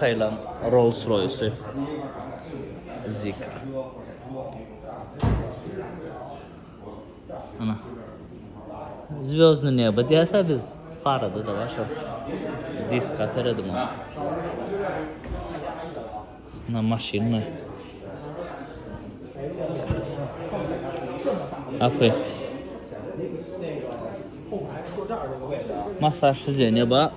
Tayland Rolls Royce. Zika. Ana. Звездное небо. Я sabes farada da var. Diska seyredim onu. Na машина. Aferin. Masaj sızıya bak.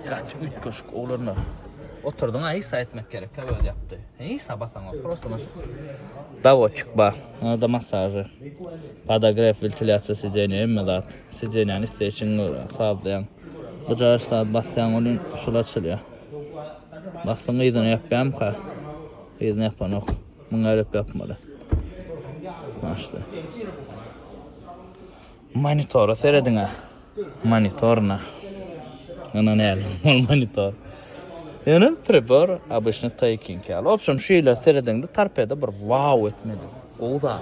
Kaç üç koşuk olurlar. Oturdun ha İsa etmek gerek. Böyle yaptı. İsa bakan o. Просто masaj. Davotçuk bak. Ona da masajı. Подогрев вентиляция сидения emmelat. Sидения isteyişin sağlayan. Bucar saat bakyan onun şula açılıyor. Baksana iyiden yapayım ka. İyiden yapan yok. Bunu öyle yapmalı. İşte. Monitörü seyredin ha. Monitörüne. Ana ne monitör. Yani prepar обычно taking al. Opşum şeyler seyredin de tarpeda bir wow etmedi. Goda.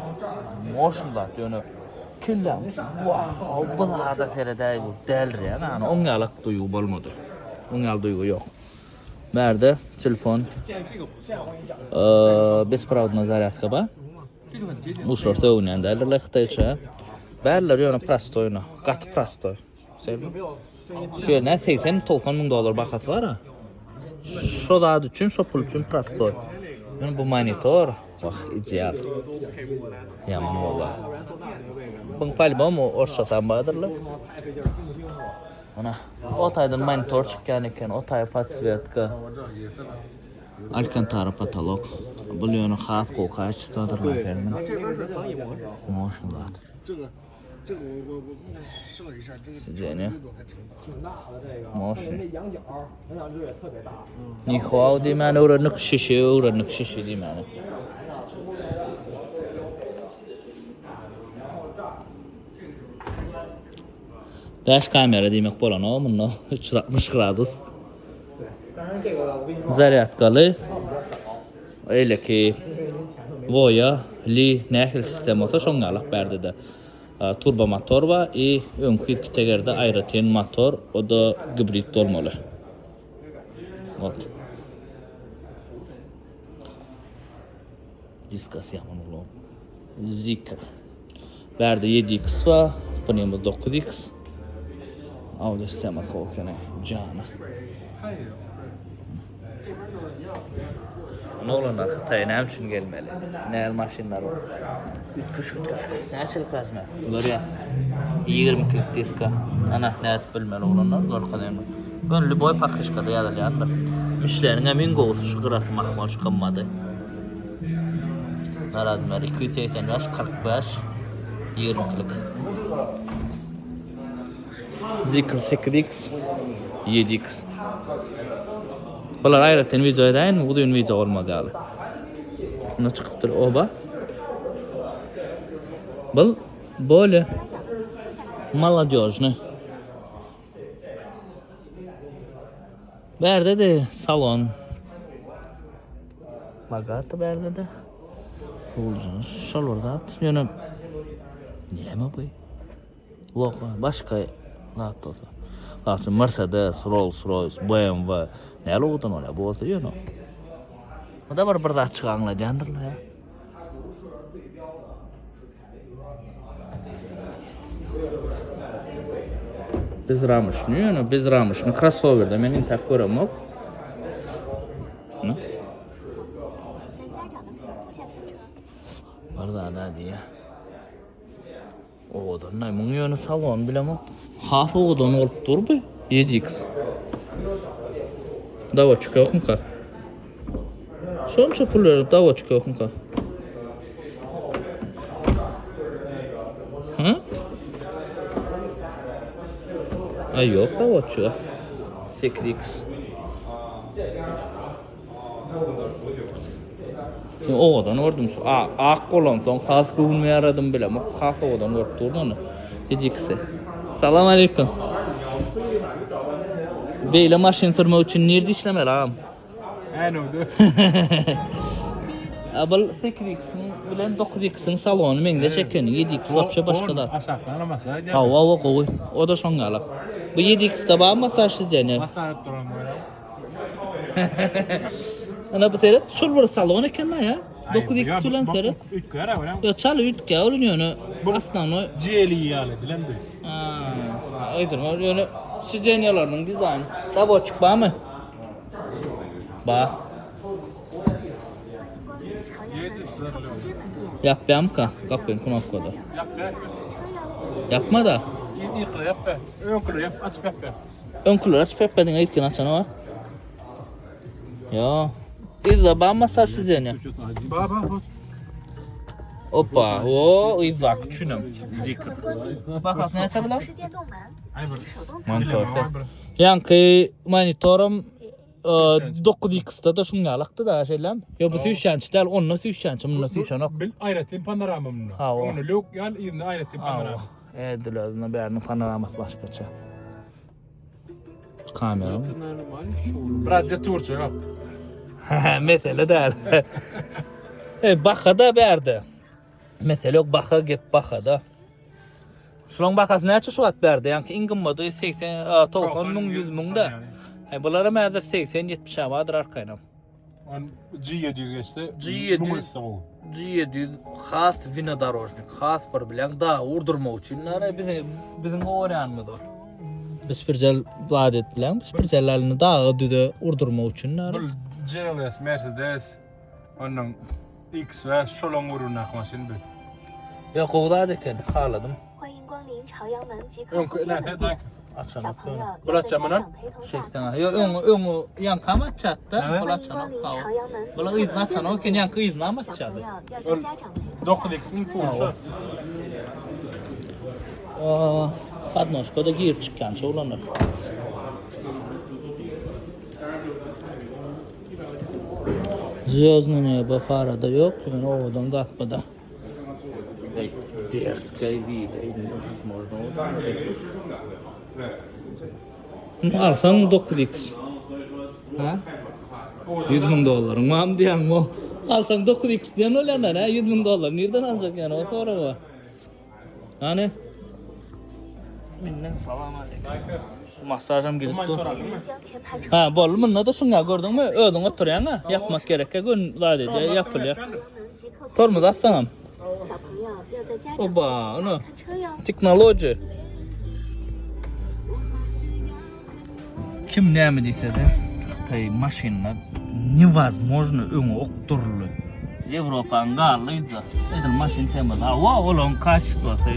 Moşunlar yani. Killam. Wow. Bulada seyredey bu delri yani. Ongalık duygu olmadı. Ongal duygu yok. Nerede? Telefon. Besprovodna зарядка ba. Uşlar oynayan derler Xitaycha. Bərlər yəni prostoyna, qatı prostoy. Şöyle nə 80-90 min dollar baxat var ha. Şo da üçün, şo pul üçün prostoy. Yəni bu monitor, bax ideal. Yaman valla. Bun по-любому orşatan bağdırlar. Ana, o taydan monitor çıkan eken, o tay подсветка. Alcantara потолок. Biliyorsun xat qoqaç tadırlar fermin. Maşallah. 这个我试了一下，这个是这呢。挺大的这个，毛是。那仰角值也特别大。你好的嘛，那人那个学学，人那个学学的嘛。Dash kamera demek bolan o bunun 360 gradus. Zaryadkalı. Öyle ki Voya, Li, nehir sistemi olsa şongalık berdi de. Turbo motor var. Önkü ilk tegerde aeroten motor. O da hibrit olmalı. Вот. Diskas yaman oğlum. Zikr. Berdi 7x var. Bunun 9x. Audio sistemi kokene. Cana. Ne olanlar Xitay'a ne için gelmeli? Ne el maşinler var? Ütküş. Ne açılık razmer? Görüyorsun. 20 klik diska. Ana ne et bilmeli olanlar. Gör kadayım. Gönlü boy pakışkada yadalandır. Müşlerine emin qoğusu şu qırası mahmal çıkamadı. Ne razmer? 285, 45, 20 klik. Zikr 8x, 7x. Bunlar ayrıca videoya değin, bu da video olmadı yani. Ne çıkıptır oba? Bu böyle молодежный. Berde de salon. Bagata berde de. Bulcunuz şalorda at. Yani niye mi bu? Loka başka lat olsa. Zaten Mercedes, Rolls Royce, BMW. Ne oldu öyle bu olsa you know. O da bir daha çıkanla canırlar ya. Biz ramışını yani biz ramışını crossover'da benim tak görüm yok. Ne? Var da diye. Oğdan ne münyanı salon bile mi? Hafı oğdan olup dur bu 7x. Dava çıkıyor mu ka? Son çapulları dava çıkıyor mu ka? Hı? Ay yok dava çıkıyor. 8x. Oğdan ordum şu. Ak kolon son khas bulmaya aradım bile. Ama khas oğdan olup durdu onu. 7x'e. Salam aleyküm. Böyle maşin sürme için nerede işlemeli ağam? En oldu. Abal 8x'in bilen 9x'in salonu mende çekin. 7x vapşa başka da. Aşağıdan masaj. Hava koy. O da şongalık. Bu 7x'de var masaj sizce? Masaj duran böyle. Ana bu seyret şulbur salon eken ya. 9x bilen seyret. 3 kere böyle. Yo çalı 3 oluyor onu. Aslan Celi yağlı dilen de. Aydın öyle sizce'nin dizaynı. Tabi açık var mı? Ba. Yetip sarılıyor. Yapayım ka. Kapıyın knopkada. Yap be. Yapma da. İyi yap be. Ön kuru yap. Aç be. Ön kulur açıp yapmadın ayıtken açana var. Ya. İzle ben masaj sizce'nin. Baba bu. Hoppa. O izle küçünüm. Zikr. Bak ne açabilir? 是电动门， Ay bu. 手动 Monitör. 操作。 Yankı monitörüm 9x'da da şungalıktı da şeylem. Ya bu süyüşenç değil, onun süyüşenç, bunun süyüşenç. Bil ayretin panorama bunu. Ha, o. Onu lok yani izne ayretin panorama. Edilözüne beğenin panoraması başkaça. Kameram. Birazca turçu yok. Mesele değil. Baka da berdi. Mesele yok, baka gep baka da. Şunun bakası neçe şuat berdi? Yankı ingin modu 80, 90 mung, 100 mung da. Bulara məzir 80-70 avadır arkaynam. On G700 geçti. G700. G700 xas vinodorожник, xas bir bilen da urdurma üçün. Bizim öğrenmedi. Biz bir jel adet bilen, biz bir jellerini dağı düdü urdurma üçün. Bu GLS Mercedes onun X ve şolong urunak maşin bu. Ya kovda deken, haladım. 欢迎光临朝阳门极客 Ön 红 ne 街门 tak. 店。 Açana 小朋友 Bırak 要在家 camını. 长陪同下， Şeytan. Yo öngü yan kamat çattı. Evet. Bula 欢迎 açana. 光临朝阳门极 Bula 客 izna 红街 açana, 门 oken 店。 yankı izna amat 小朋 çadı. 友要在家长陪同。 9x'in full. Kadnoşko da girip çıkan çoğulanır. Звездная бафара da yok, men ovadan katmada. Derskay vida, alsan 9x. Ha? $100,000. Mam diyen o. Alsan 9x diyen öyle ne? $100,000. Nereden alacak yani o sonra var. Hani? Minnen salam aleyküm. Masajım gidip dur. 将前排车 Ha, bol bununla da şunga gördün mü? Ödün oturuyan ha. Yapmak gerek. Gün sadece yapılıyor. 朝阳门极客红 Tormuz aslanım. 小朋友要在家长 Oba, 陪同 onu. 下看车哟。 Teknoloji. Kim ne mi dese de Xitay maşinler невозможно öňe okturly. Ýewropaň gallydy. Edil maşin temel. Hava olan kaçystosu.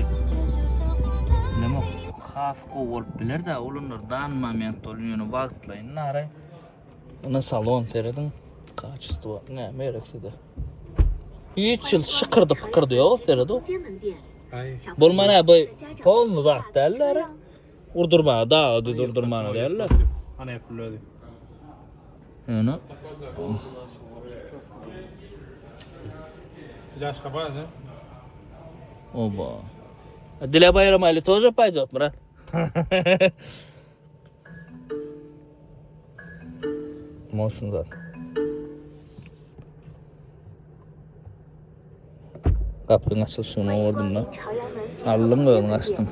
Nima? Has bolup biler de olunlardan moment oluyor wagtlaýyn nara. Ona salon seredin. Kaçysto ne merekse de. Hiç yıl şıkırdı pıkırdı ya seredo. 街门店， Ay. 小朋友 Bolmana bu 在家长 polnu 陪同 zat 下看车 derler. 哟。 Urdurma da durdurmanı derler. Hani yapılıyor. Yani Yaş kapalı ne? oba. Dile bayramaylı тоже пойдёт, брат. Motion da. Kapının açılışını 欢迎光 ordum 临 da. 朝阳门极客 Aldım 红街 böyle 门 açtım. 店。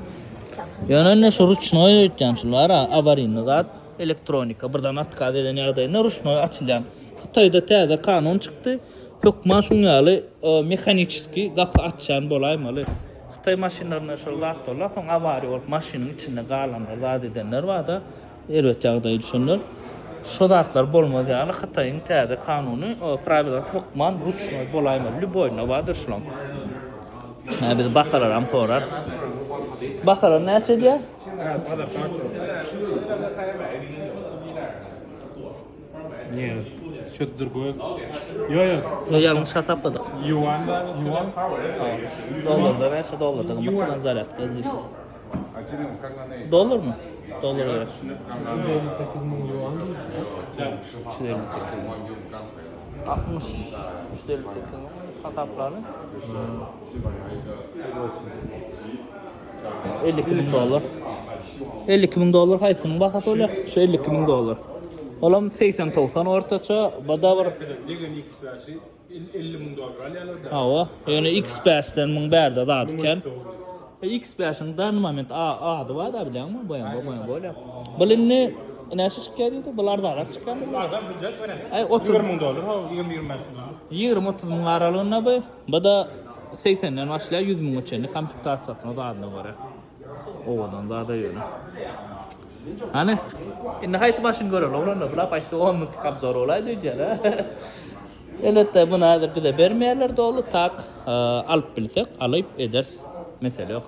小朋友 Yani ne şu rучной ötkençiler ha, avaryny zat, elektronika, birden atkad eden ýagdaýynda rучной açylýan. Xitayda täze kanun çykdy. Hökman şuňaly mexanikiski gapy açan bolaýmaly. Xitay maşinlaryna şol zat bolar, soň avary bolup maşinyň içinde galanlar zat edenler bar da, elbet ýagdaý düşünür. Şo zatlar bolmaýan Xitaýyň täze kanuny, prawilary hökman rучной bolaýmaly. Lüboýna bardyr şulan. Biz bakararam sorar. Bakarar näçe diýär? Evet, adam niye? Şutdur koy. Yo yo. Yo ýalňyş hasapladyk. Yuan da yuan. Dollarda näçe dollarda mutlan zarat gazy. Dolar mı? Dolar evet. 60 hasapları. 52.000 $. 52.000 haýsynyň bahasy bolýar? Şu $52.000. Olam 80-90 ortaça bada bir Degen X versi $50,000 alýarlar da. hawa. Ýöne X-Pass'ten 1000 bärde zatken. X5'in dan moment adı var da bilen mi? Boyan böyle. Bulunni näçe çıkýardy? Bular zarak çıkýardy. Bunlardan büdjet veren. Ay 30 $20,000, ha 20-25 20-30 ming aralığına bu. Bu da 80'den başlaýar 100 ming üçin kompüter satma da adına göre. Owadan da ýöne. Hani indi haýsy maşyn göreli onda bular paşda 10 ming kap zor olaydy diýär. Elbette bunu hazır bize bermeýärler dolu tak alıp bilsek alyp ederiz. Mesele yok.